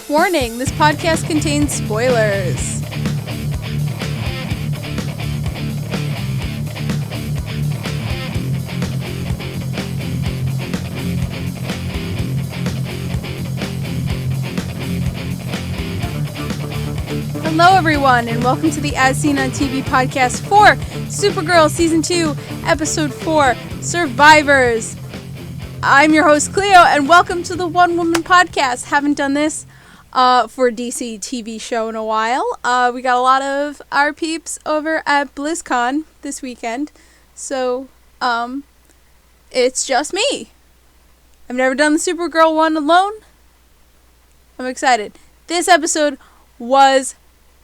Warning, this podcast contains spoilers. Hello everyone, and welcome to the As Seen on TV podcast for Supergirl Season 2, Episode 4, Survivors. I'm your host, Clio, and welcome to the One Woman Podcast. Haven't done this for a DC TV show in a while. We got a lot of our peeps over at BlizzCon this weekend, so it's just me. I've never done the Supergirl one alone. I'm excited. This episode was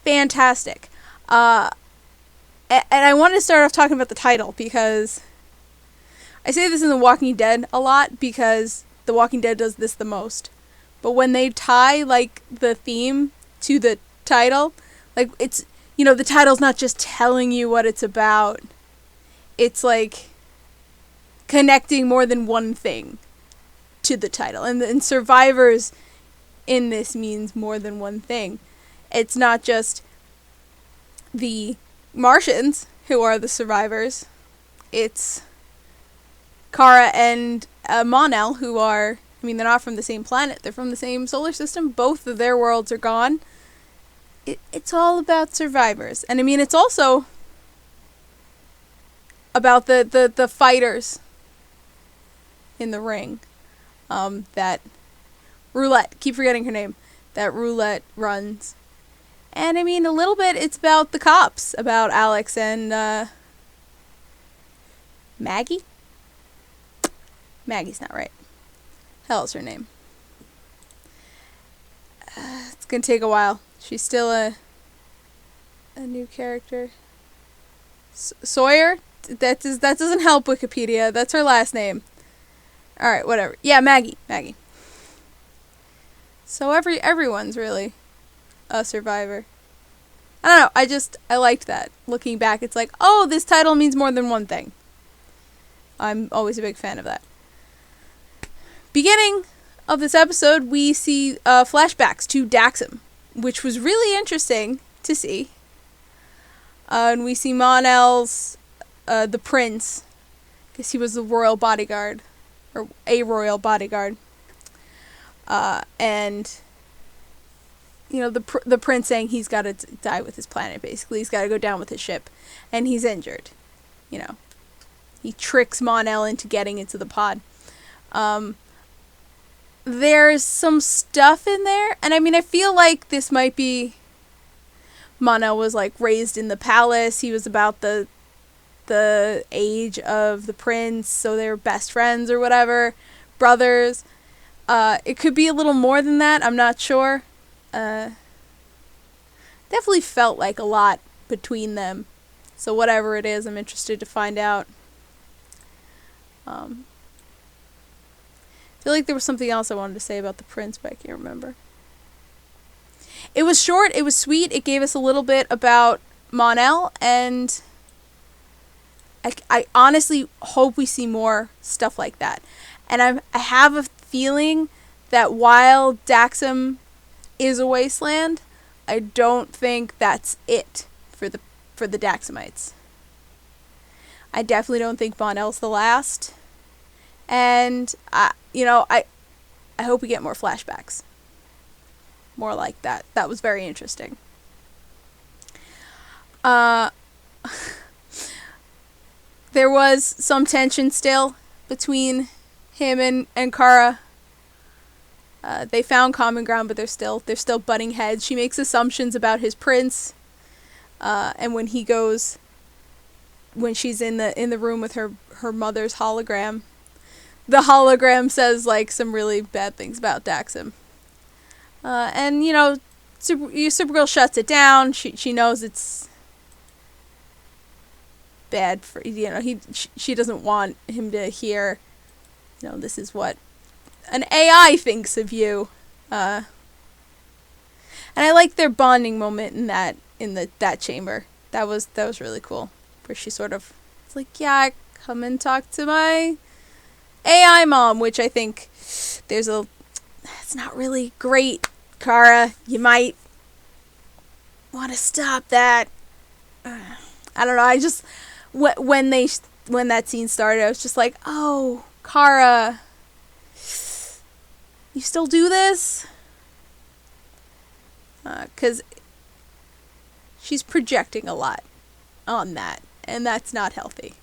fantastic. And I wanted to start off talking about the title because I say this in The Walking Dead a lot because The Walking Dead does this the most. But when they tie, like, the theme to the title, like, it's, you know, the title's not just telling you what it's about. It's, like, connecting more than one thing to the title. And Survivors in this means more than one thing. It's not just the Martians who are the survivors. It's Kara and Mon-El, who are, I mean, they're not from the same planet. They're from the same solar system. Both of their worlds are gone. It's all about survivors. And I mean, it's also about the fighters in the ring. That Roulette, keep forgetting her name, that Roulette runs. And I mean, a little bit, it's about the cops, about Alex and Maggie? Maggie's not right. Hell's her name. It's gonna take a while. She's still a new character. Sawyer? That doesn't help Wikipedia. That's her last name. Alright, whatever. Yeah, Maggie. So everyone's really a survivor. I don't know, I liked that. Looking back, it's like, oh, this title means more than one thing. I'm always a big fan of that. Beginning of this episode, we see flashbacks to Daxam, which was really interesting to see. And we see Mon-El's, the prince, because he was the royal bodyguard, or a royal bodyguard. And, you know, the prince saying he's got to die with his planet, basically. He's got to go down with his ship. And he's injured. You know, he tricks Mon-El into getting into the pod. There's some stuff in there, and I mean, I feel like this might be Mon-El was, like, raised in the palace. He was about the age of the prince, so they were best friends or whatever, brothers. It could be a little more than that, I'm not sure. Definitely felt like a lot between them, so whatever it is, I'm interested to find out. I feel like there was something else I wanted to say about the prince, but I can't remember. It was short, it was sweet, it gave us a little bit about Mon-El, and I honestly hope we see more stuff like that. And I have a feeling that while Daxam is a wasteland, I don't think that's it for the Daxamites. I definitely don't think Mon-El's the last. And, I hope we get more flashbacks. More like that. That was very interesting. There was some tension still between him and Kara. They found common ground, but they're still butting heads. She makes assumptions about his prince. And when she's in the room with her mother's hologram, the hologram says, like, some really bad things about Daxam. And, you know, Supergirl shuts it down. She knows it's bad for, you know, she doesn't want him to hear, you know, this is what an AI thinks of you. And I like their bonding moment in that chamber. That was really cool. Where she sort of, it's like, yeah, come and talk to my AI mom, which I think it's not really great Kara, you might want to stop that. I don't know, I just, when that scene started, I was just like, oh, Kara, you still do this? Because she's projecting a lot on that, and that's not healthy.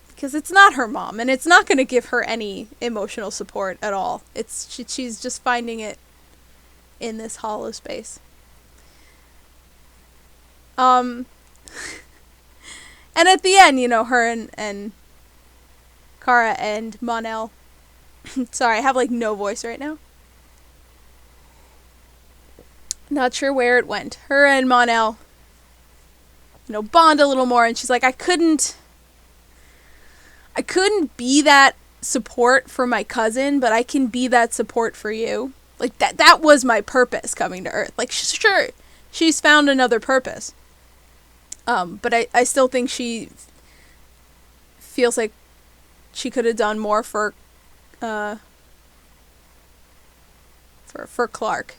Because it's not her mom, and it's not going to give her any emotional support at all. She's just finding it in this hollow space. And at the end, her and Kara and Mon-El. Sorry, I have no voice right now. Not sure where it went. Her and Mon-El, bond a little more, and she's like, I couldn't be that support for my cousin, but I can be that support for you. That was my purpose coming to Earth. Sure, she's found another purpose. But I still think she feels like she could have done more for Clark.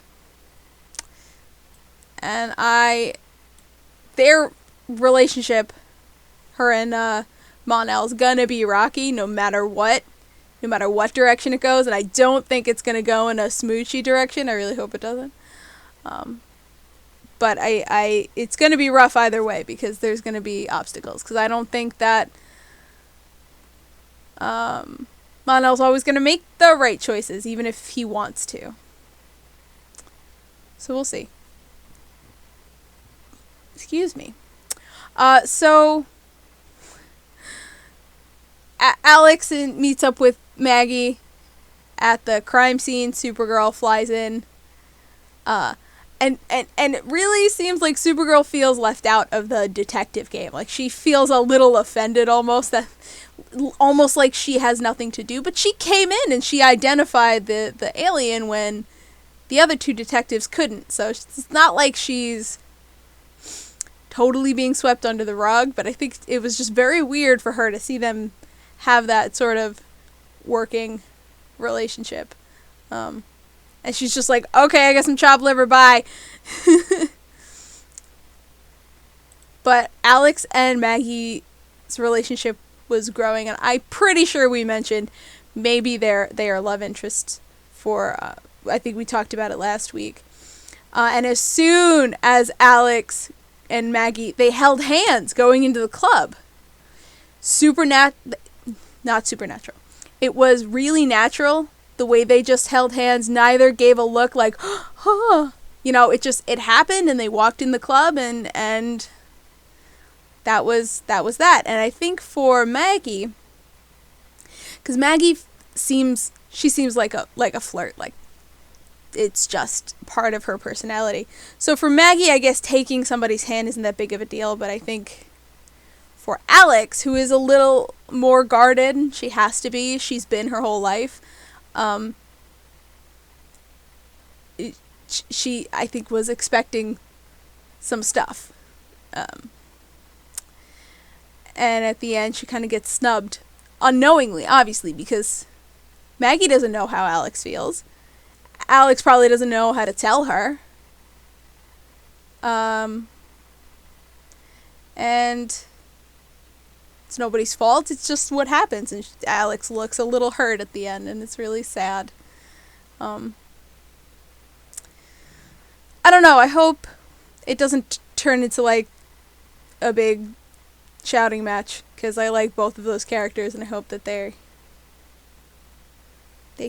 And their relationship, her and Mon-El's gonna be rocky no matter what direction it goes, and I don't think it's gonna go in a smoochy direction. I really hope it doesn't. But it's gonna be rough either way, because there's gonna be obstacles, because I don't think that Mon-El's always gonna make the right choices, even if he wants to. So we'll see. Excuse me. So Alex meets up with Maggie at the crime scene. Supergirl flies in. And it really seems like Supergirl feels left out of the detective game. She feels a little offended almost like she has nothing to do. But she came in and she identified the alien when the other two detectives couldn't. So it's not like she's totally being swept under the rug. But I think it was just very weird for her to see them have that sort of working relationship. And she's just like, okay, I guess I'm chopped liver, bye. But Alex and Maggie's relationship was growing, and I'm pretty sure we mentioned maybe they are love interests for, I think we talked about it last week. And as soon as Alex and Maggie, they held hands going into the club. Not supernatural. It was really natural. The way they just held hands, neither gave a look like, oh, it happened, and they walked in the club, and that was that. And I think for Maggie, because Maggie seems like a flirt, it's just part of her personality. So for Maggie, I guess taking somebody's hand isn't that big of a deal, but I think for Alex, who is a little more guarded, she has to be, she's been her whole life, she, I think, was expecting some stuff. And at the end, she kind of gets snubbed. Unknowingly, obviously, because Maggie doesn't know how Alex feels. Alex probably doesn't know how to tell her. And it's nobody's fault. It's just what happens. And Alex looks a little hurt at the end, and it's really sad. I don't know. I hope it doesn't turn into a big shouting match, because I like both of those characters, and I hope that they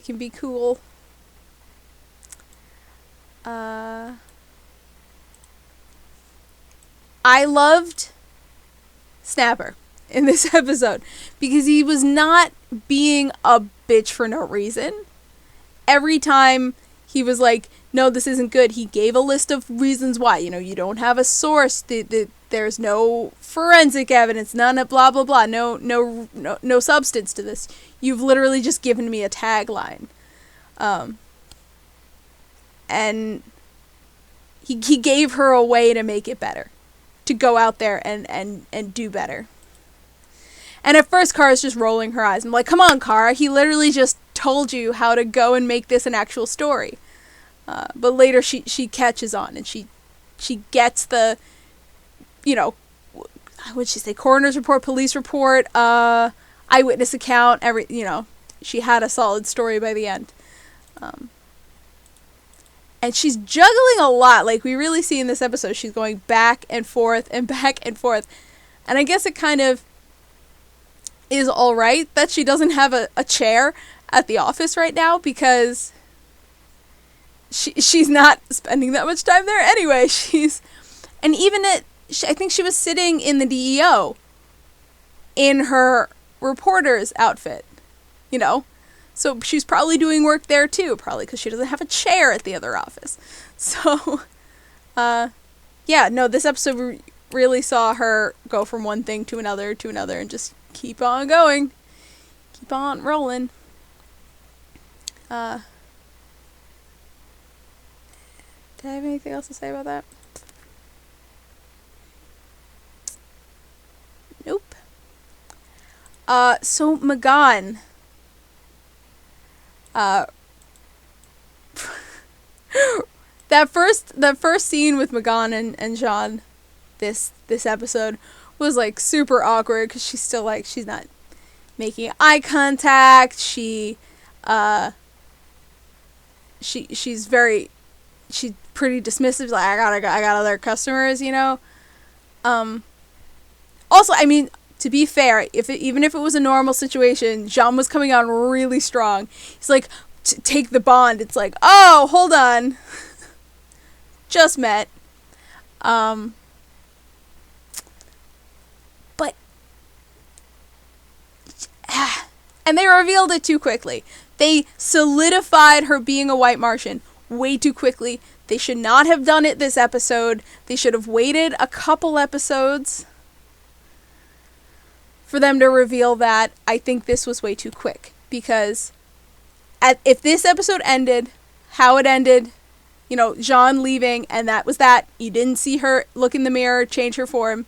can be cool. I loved Snapper in this episode, because he was not being a bitch for no reason. Every time he was like, no, this isn't good, he gave a list of reasons why. You don't have a source, there's no forensic evidence, none of blah blah blah, no substance to this. You've literally just given me a tagline. And he gave her a way to make it better, to go out there and do better. And at first, Kara's just rolling her eyes. I'm like, come on, Kara. He literally just told you how to go and make this an actual story. But later she catches on, and she gets the, what'd she say, coroner's report, police report, eyewitness account, she had a solid story by the end. And she's juggling a lot, like we really see in this episode. She's going back and forth and back and forth. And I guess it kind of is alright that she doesn't have a chair at the office right now, because she's not spending that much time there anyway. I think she was sitting in the DEO in her reporter's outfit, So she's probably doing work there too, probably because she doesn't have a chair at the other office. So, this episode really saw her go from one thing to another, and just keep on going. Keep on rolling. Did I have anything else to say about that? Nope. So Magan. That first scene with Magan and Jean this episode was like super awkward, because she's still like, she's not making eye contact. She's pretty dismissive, like, I got other customers, Also, I mean, to be fair, even if it was a normal situation, Jean was coming on really strong. He's like, take the bond. It's like, oh, hold on. Just met. But and they revealed it too quickly. They solidified her being a white Martian way too quickly. They should not have done it this episode. They should have waited a couple episodes for them to reveal that. I think this was way too quick, because if this episode ended how it ended, Jean leaving, and that was that, you didn't see her look in the mirror, change her form,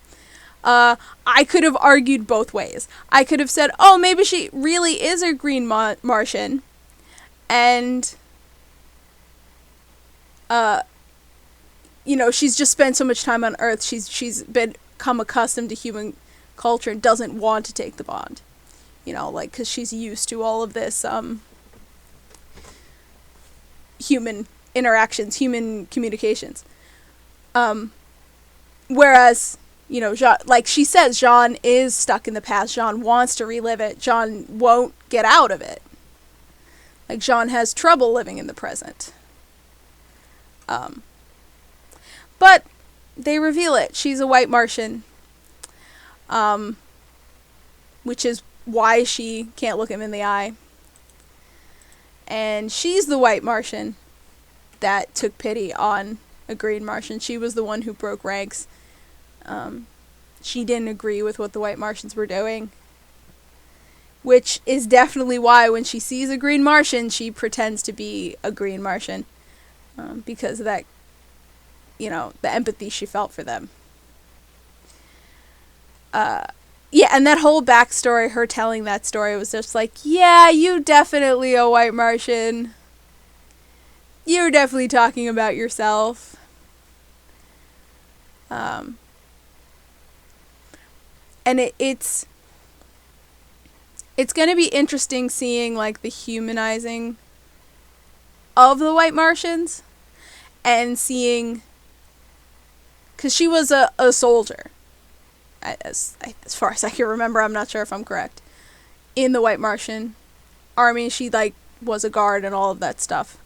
I could have argued both ways. I could have said, oh, maybe she really is a green Martian, and she's just spent so much time on Earth, she's become accustomed to human culture and doesn't want to take the bond, because she's used to all of this human interactions, human communications, whereas Jean, like she says, Jean is stuck in the past. Jean wants to relive it. Jean won't get out of it. Like, Jean has trouble living in the present. But they reveal it. She's a white Martian. Which is why she can't look him in the eye. And she's the white Martian that took pity on a green Martian. She was the one who broke ranks. She didn't agree with what the white Martians were doing. Which is definitely why when she sees a green Martian, she pretends to be a green Martian. Because of that, the empathy she felt for them. And that whole backstory, her telling that story, was just like, yeah, you definitely a white Martian. You're definitely talking about yourself. And it's going to be interesting seeing, like, the humanizing of the white Martians, and seeing, because she was a soldier, as far as I can remember. I'm not sure if I'm correct, in the white Martian army. She, like, was a guard and all of that stuff.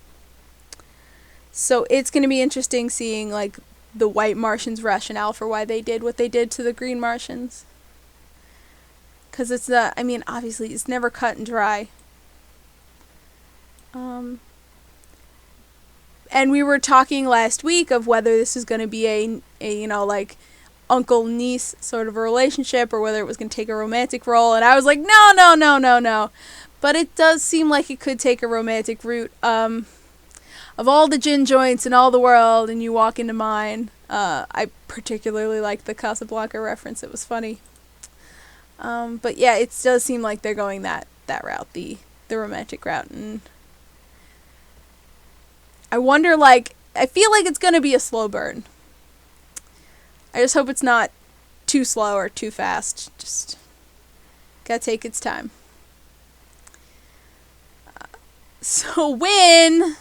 So it's going to be interesting seeing, like, the white Martians' rationale for why they did what they did to the green Martians. Because it's obviously it's never cut and dry. And we were talking last week of whether this is going to be a like, uncle-niece sort of a relationship, or whether it was going to take a romantic role, and I was like, no. But it does seem like it could take a romantic route. Of all the gin joints in all the world, and you walk into mine, I particularly liked the Casablanca reference. It was funny. But yeah, it does seem like they're going that route, the the romantic route. And I wonder, like, I feel like it's gonna be a slow burn. I just hope it's not too slow or too fast. Just gotta take its time. So Win,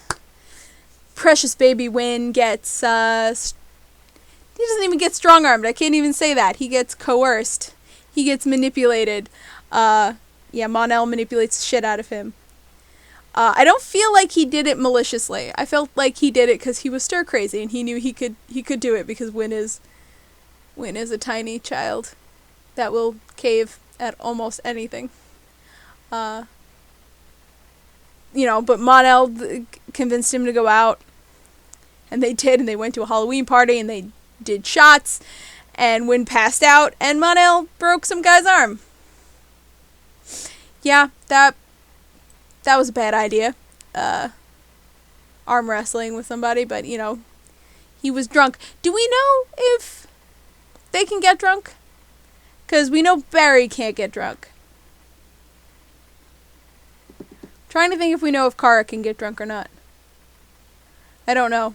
precious baby Win, gets, he doesn't even get strong-armed. I can't even say that. He gets coerced. He gets manipulated. Mon-El manipulates the shit out of him. I don't feel like he did it maliciously. I felt like he did it because he was stir crazy and he knew he could do it because Win is a tiny child that will cave at almost anything. But Mon-El convinced him to go out, and they did, and they went to a Halloween party and they did shots, and Win passed out, and Mon-El broke some guy's arm. Yeah, that was a bad idea. Arm wrestling with somebody, but, he was drunk. Do we know if they can get drunk? Because we know Barry can't get drunk. Trying to think if we know if Kara can get drunk or not. I don't know.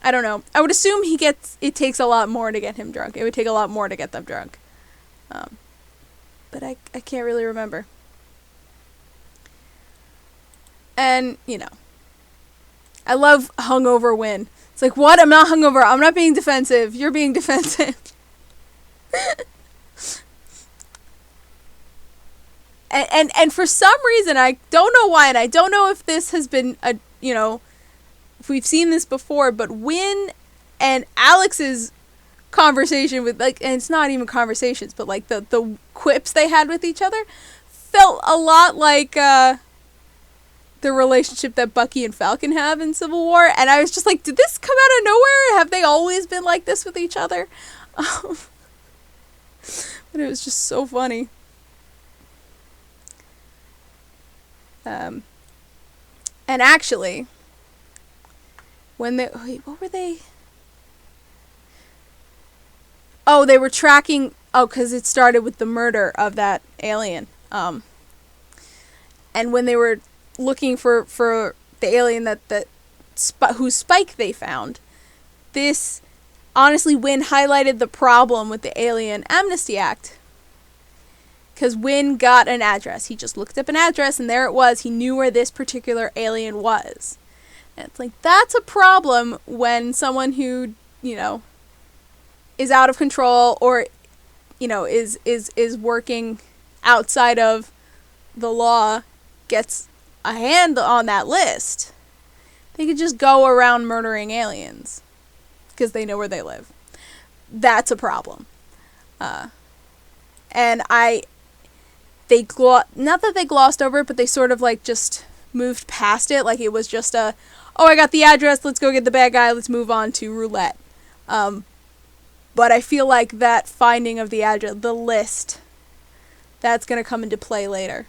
I would assume it takes a lot more to get him drunk. It would take a lot more to get them drunk. But I can't really remember. And, I love hungover Win. It's like, what? I'm not hungover. I'm not being defensive. You're being defensive. And for some reason, I don't know why, and I don't know if this has been, if we've seen this before, but Win and Alex's conversation with, and it's not even conversations, but, the quips they had with each other felt a lot like, the relationship that Bucky and Falcon have in Civil War, and I was just like, did this come out of nowhere? Have they always been like this with each other? But it was just so funny. And actually, when what were they? Oh, they were tracking, because it started with the murder of that alien. And when they were looking for the alien whose spike they found, this, honestly, Win highlighted the problem with the Alien Amnesty Act. Because Win got an address. He just looked up an address, and there it was. He knew where this particular alien was. And it's like, that's a problem when someone who, is out of control or, is working outside of the law gets a hand on that list. They could just go around murdering aliens because they know where they live. That's a problem. And not that they glossed over it, but they sort of just moved past it. Like it was just I got the address, let's go get the bad guy, let's move on to roulette. But I feel like that finding of the address, the list, that's going to come into play later.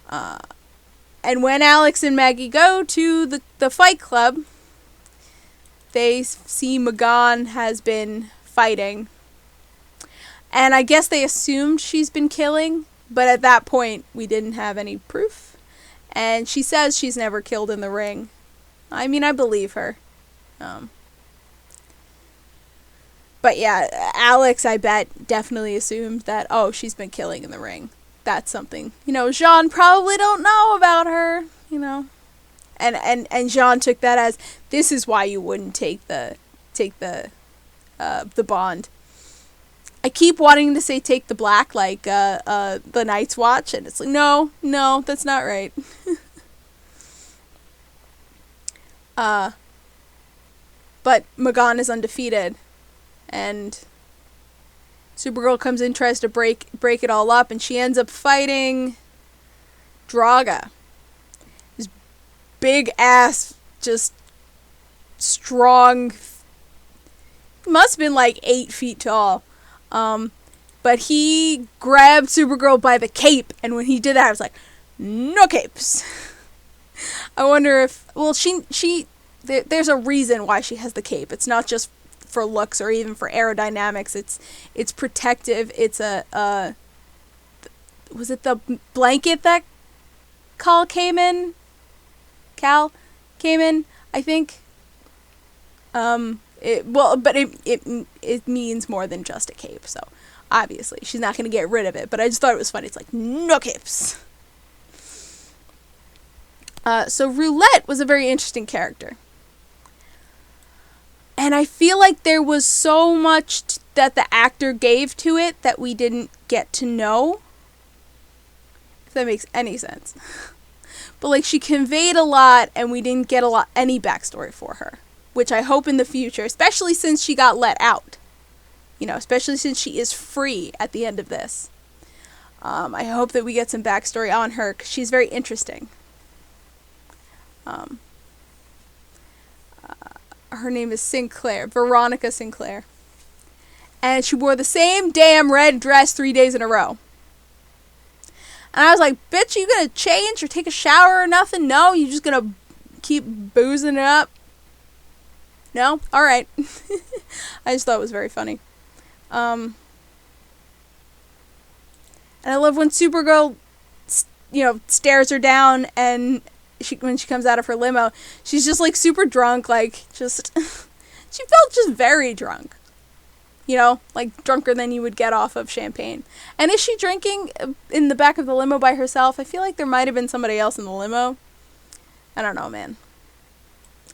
And when Alex and Maggie go to the fight club, they see Magan has been fighting. And I guess they assumed she's been killing, but at that point, we didn't have any proof. And she says she's never killed in the ring. I mean, I believe her. But yeah, Alex, I bet, definitely assumed that, she's been killing in the ring. That's something, Jean probably don't know about her, And Jean took that as, this is why you wouldn't take the bond. I keep wanting to say take the black, like the Night's Watch, and it's like, no, that's not right. But Magan is undefeated, and Supergirl comes in, tries to break it all up, and she ends up fighting Draga. This big ass, just strong, must have been 8 feet tall. But he grabbed Supergirl by the cape, and when he did that, I was like, no capes. I wonder if, there's a reason why she has the cape. It's not just for looks or even for aerodynamics. It's protective. It's was it the blanket that Cal came in, I think. It means more than just a cape, so obviously she's not going to get rid of it, but I just thought it was funny. It's like, no capes. So Roulette was a very interesting character. And I feel like there was so much that the actor gave to it that we didn't get to know. If that makes any sense. But like, she conveyed a lot and we didn't get any backstory for her. Which I hope in the future, especially since she got let out. You know, especially since she is free at the end of this. I hope that we get some backstory on her, because she's very interesting. Her name is Sinclair, Veronica Sinclair. And she wore the same damn red dress 3 days in a row. And I was like, bitch, are you gonna change or take a shower or nothing? No, you just gonna keep boozing it up? No? Alright. I just thought it was very funny. And I love when Supergirl, stares her down, and when she comes out of her limo, she's just like super drunk, like just, she felt just very drunk. Like drunker than you would get off of champagne. And is she drinking in the back of the limo by herself? I feel like there might have been somebody else in the limo. I don't know, man.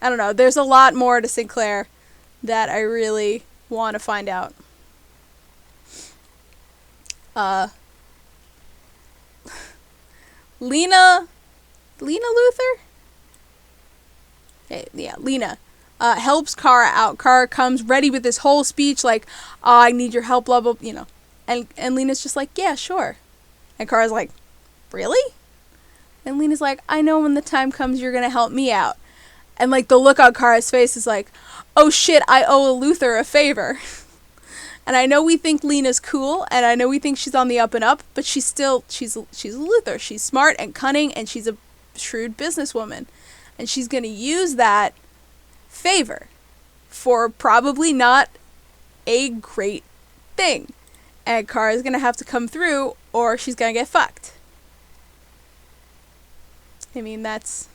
I don't know. There's a lot more to Sinclair that I really want to find out. Lena Luthor? Yeah, Lena. Helps Kara out. Kara comes ready with this whole speech like, oh, I need your help, blah, blah, And Lena's just like, yeah, sure. And Kara's like, really? And Lena's like, I know when the time comes you're going to help me out. And like the look on Kara's face is like, oh shit, I owe a Luthor a favor. And I know we think Lena's cool, and I know we think she's on the up and up, but she's a Luthor. She's smart and cunning, and she's a shrewd businesswoman. And she's going to use that favor for probably not a great thing. And Kara's going to have to come through, or she's going to get fucked. I mean, that's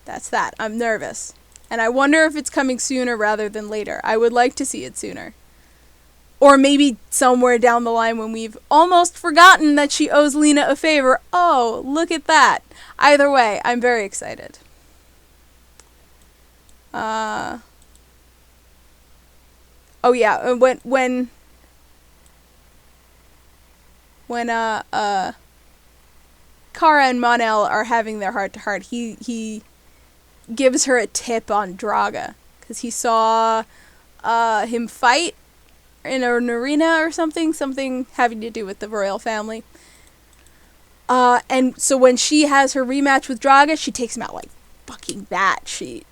that. I'm nervous. And I wonder if it's coming sooner rather than later. I would like to see it sooner. Or maybe somewhere down the line when we've almost forgotten that she owes Lena a favor. Oh, look at that. Either way, I'm very excited. Oh yeah, when Kara and Mon-El are having their heart-to-heart, he gives her a tip on Draga, because he saw him fight in an arena or something having to do with the royal family. And so when she has her rematch with Draga, she takes him out like fucking that. She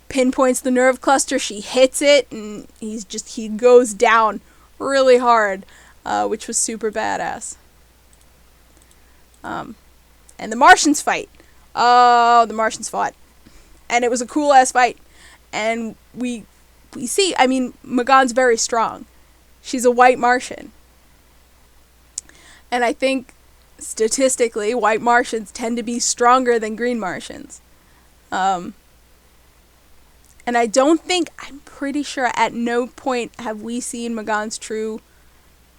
pinpoints the nerve cluster, she hits it, and he goes down really hard, which was super badass. And the Martians fight. Oh, the Martians fought. And it was a cool-ass fight. And we see, I mean, M'Gan's very strong. She's a white Martian. And I think, statistically, white Martians tend to be stronger than green Martians. And I'm pretty sure at no point have we seen M'Gan's true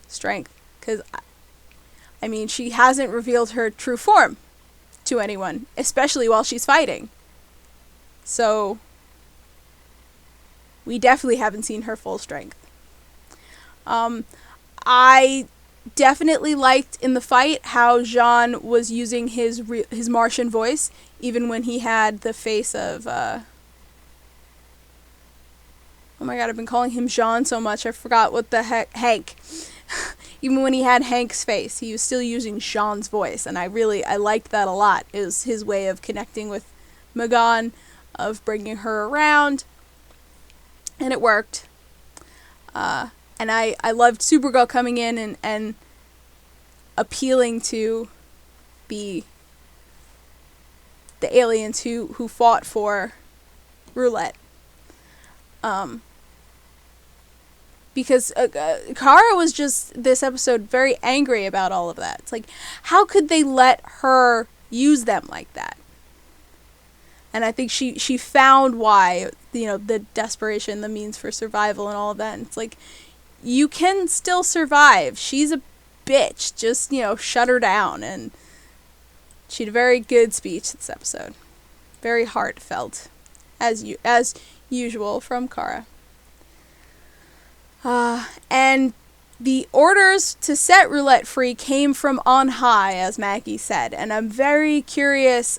strength. Because, I mean, she hasn't revealed her true form to anyone, especially while she's fighting. So, we definitely haven't seen her full strength. I definitely liked in the fight how Jean was using his Martian voice, even when he had the face of, oh my god, I've been calling him Jean so much, I forgot what the heck, Hank. Even when he had Hank's face, he was still using Jean's voice, and I liked that a lot. It was his way of connecting with M'Gan, of bringing her around, and it worked. And I loved Supergirl coming in and appealing to the aliens who fought for Roulette. because Kara was just, this episode, very angry about all of that. It's like, how could they let her use them like that? And I think she found why, the desperation, the means for survival and all of that. And it's like, you can still survive. She's a bitch. Just, shut her down. And she had a very good speech this episode. Very heartfelt, as usual from Kara. And the orders to set roulette free came from on high, as Maggie said. And I'm very curious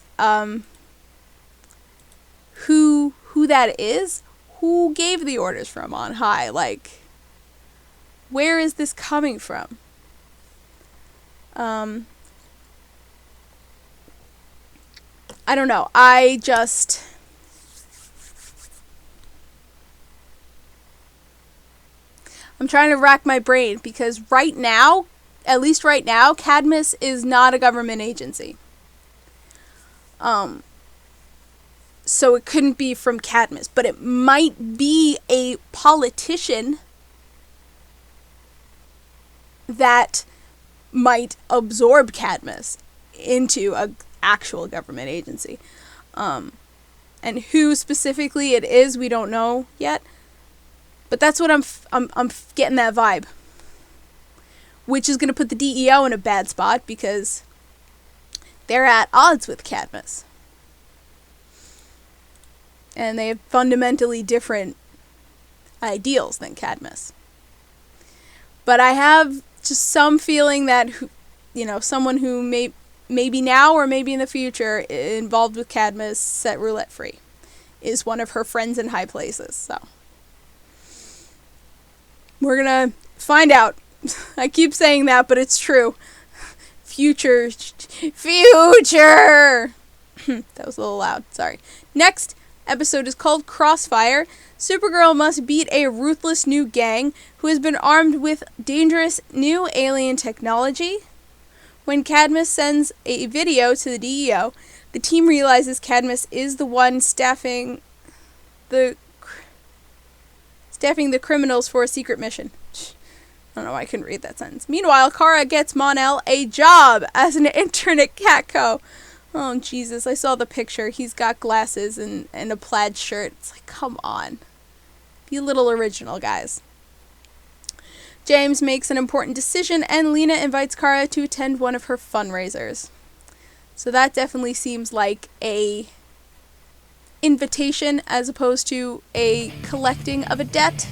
who that is. Who gave the orders from on high? Like, where is this coming from? I don't know. I'm trying to rack my brain, because right now, at least right now, Cadmus is not a government agency. So it couldn't be from Cadmus, but it might be a politician that might absorb Cadmus into an actual government agency. And who specifically it is, we don't know yet. But that's what I'm getting that vibe. Which is going to put the DEO in a bad spot, because they're at odds with Cadmus. And they have fundamentally different ideals than Cadmus. But I have just some feeling that, someone who maybe now or maybe in the future involved with Cadmus set roulette free is one of her friends in high places. So we're gonna find out. I keep saying that, but it's true. Future. That was a little loud. Sorry. Next episode is called Crossfire. Supergirl must beat a ruthless new gang who has been armed with dangerous new alien technology. When Cadmus sends a video to the DEO, the team realizes Cadmus is the one staffing the criminals for a secret mission. I don't know why I couldn't read that sentence. Meanwhile, Kara gets Mon-El a job as an intern at Catco. Oh, Jesus, I saw the picture. He's got glasses and a plaid shirt. It's like, come on. Be a little original, guys. James makes an important decision, and Lena invites Kara to attend one of her fundraisers. So that definitely seems like a invitation as opposed to a collecting of a debt.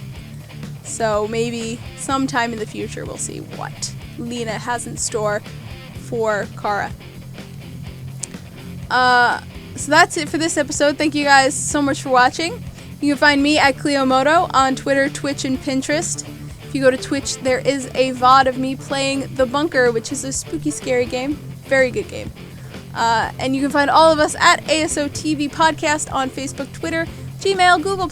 So maybe sometime in the future we'll see what Lena has in store for Kara. So that's it for this episode. Thank you guys so much for watching. You can find me at Clio Moto on Twitter, Twitch, and Pinterest. If you go to Twitch, there is a VOD of me playing The Bunker, which is a spooky, scary game. Very good game. And you can find all of us at ASO TV Podcast on Facebook, Twitter, Gmail, Google+,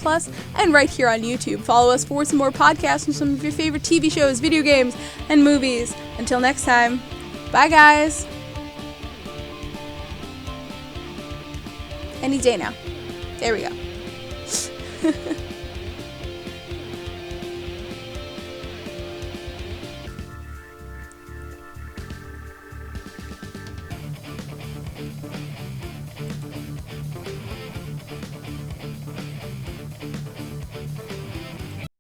and right here on YouTube. Follow us for some more podcasts and some of your favorite TV shows, video games, and movies. Until next time, bye guys! Any day now. There we go.